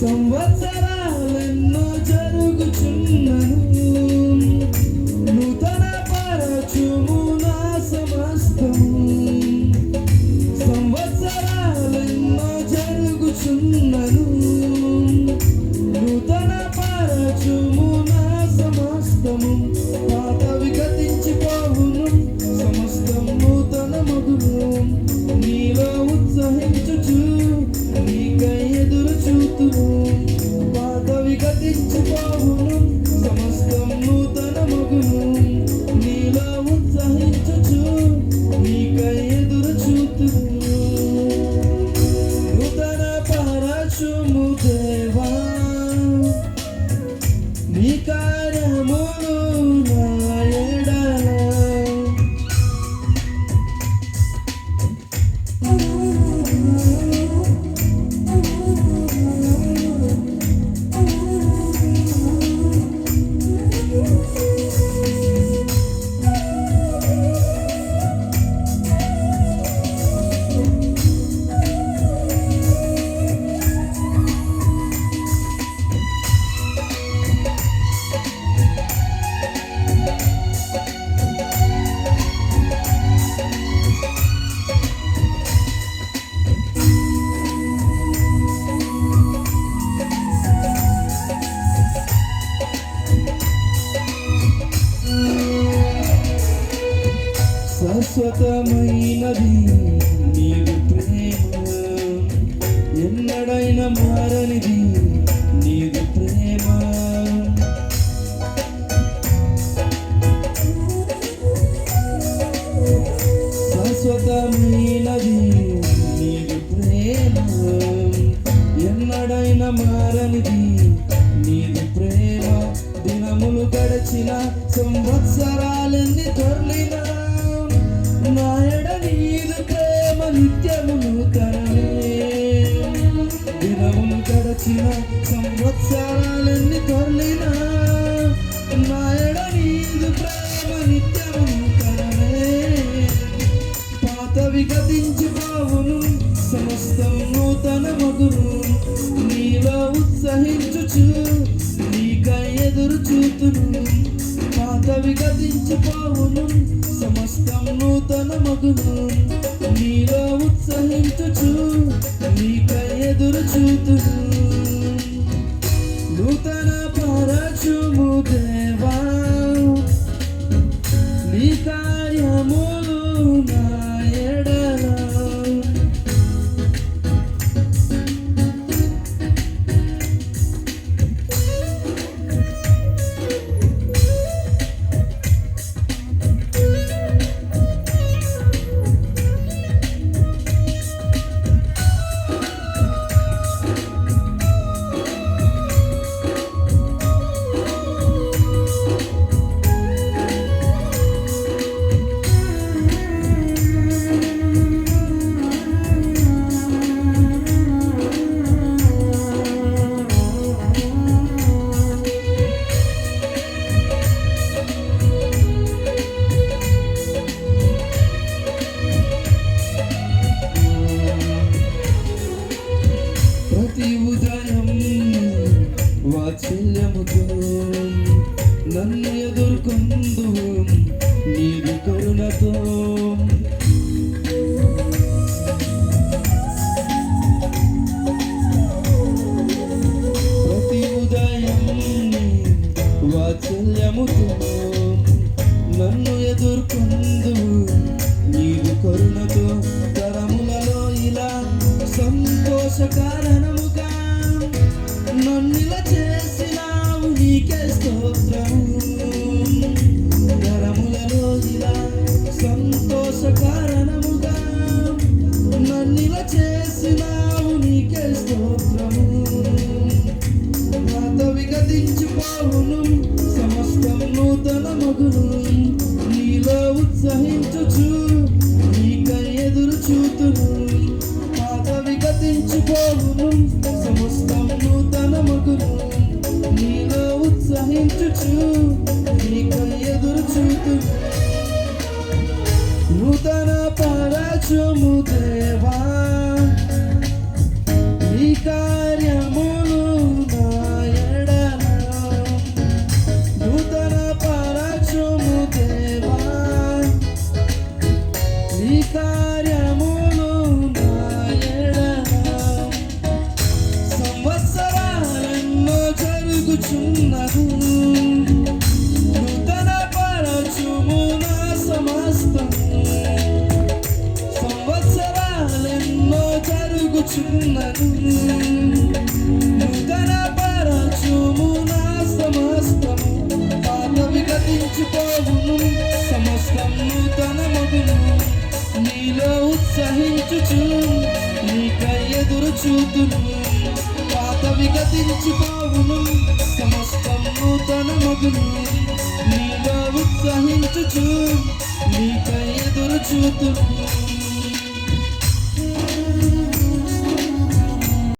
సంవత్సరాలెన్నో జరుగుచున్నను, నూతన పరచుము నా సమస్తము. సంవత్సరాలెన్నో జరుగుచున్నను, నూతన పరచుము నా సమస్తము. పాతవి గతించిపోవును, సమస్తం నూతన మగును. నీలో ఉత్సహించుచు నీకై ఎదురు చూతును. పాతవి గతించిపోవును, సమస్తం నూతన మగును. నీలో ఉత్సహించుచు నీకై ఎదురు చూతును. నూతన పరచుము దేవా నీ కార్యములు నా ఎడల. శాశ్వతమైనది నీదు ప్రేమ, ఎన్నడైనా మారనిది నీదు ప్రేమ. శాశ్వతమైనది నీదు ప్రేమ, ఎన్నడైనా మారనిది నీదు ప్రేమ. దినములు గడిచిన సంవత్సరాలన్నీ దొర్లినా నా ఎడ నీదు ప్రేమ నిత్యము నూతనమే. దినములు గడచిన సంవత్సరాలన్నీ దొర్లినా నా ఎడ నీదు ప్రేమ నిత్యము నూతనమే. పాతవి గతించిపోవును, సమస్తం నూతన మగును. నీలో ఉత్సహించుచు నీకై ఎదురు చూతును. పాతవి గతించిపోవును, సమస్తం నూతన మగును. నీలో ఉత్సహించుచు నీకై ఎదురు చూతును. నూతన పరచుము దేవా నీ కార్యములు నా ఎడల. ప్రతి ఉదయం వాత్సల్యముతో నన్ను ఎదుర్కొందు నీదు కరుణతో. ప్రతి ఉదయం వాత్సల్యముతో నన్ను ఎదుర్కొందు నీదు కరుణతో. తరములలో ఇలా సంతోష కారణముగా నన్నిలా చేసినావు నీకే స్తోత్రము. తరములలో ఇలా సంతోష కారణముగా నన్నిలా చేసినావు నీకే స్తోత్రము. పాతవి గతించిపోవును, సమస్తం నూతన మగును. నీలో ఉత్సహించుచు నీకై ఎదురు చూతును. పాతవి గతించిపోవును, సమస్తం నూతన మగును. నీలో ఉత్సహించుచు నీకై ఎదురు చూతును. నూతన పరచుము దేవా నీ కార్యములు జరుగుచున్నది. నూతన పరచుము నా సమస్తము, సంవత్సరాలెన్నో జరుగుచున్నది. నూతన పరచుము నా సమస్తము, పాతవి గతించిపోవును, సమస్తం నూతనమగును. నీలో ఉత్సహించుచు నీకై ఎదురు చూతును. పాతవి గతించిపోవును, సమస్తం నూతనమగును. నీలో ఉత్సహించుచు నీకై ఎదురు చూతును.